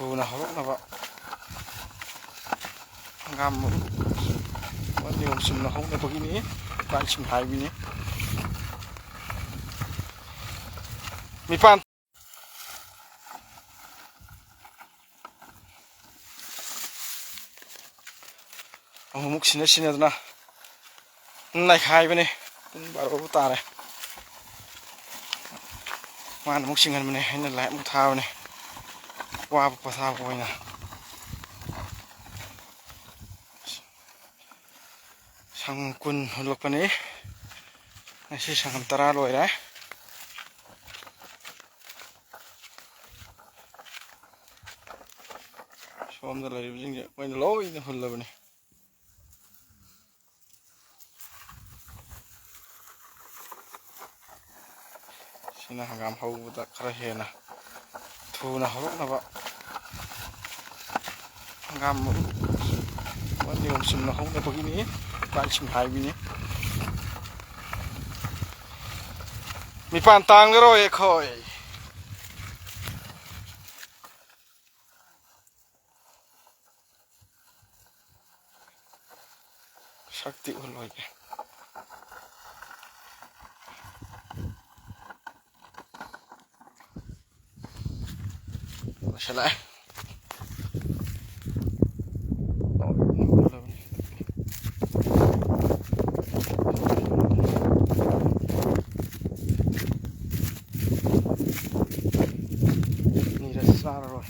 thuna horoknaba hangam wani chumna hokna bagini kan chim haibini Mipan amuk sina dana nai haibini pung baro tare man muk singan mane haina lai muk thabane wa patha boina sang kun holokani ngasi sangam tara loira somda laibjing je moina loina hollabani sina hangam hauda khara hena thuna horoknaba hangam wani chumna hokna bagini kan chim haibini Mipan Tang Ngaroi Eikhoi Shakti uloi masalah ini dah sar rồi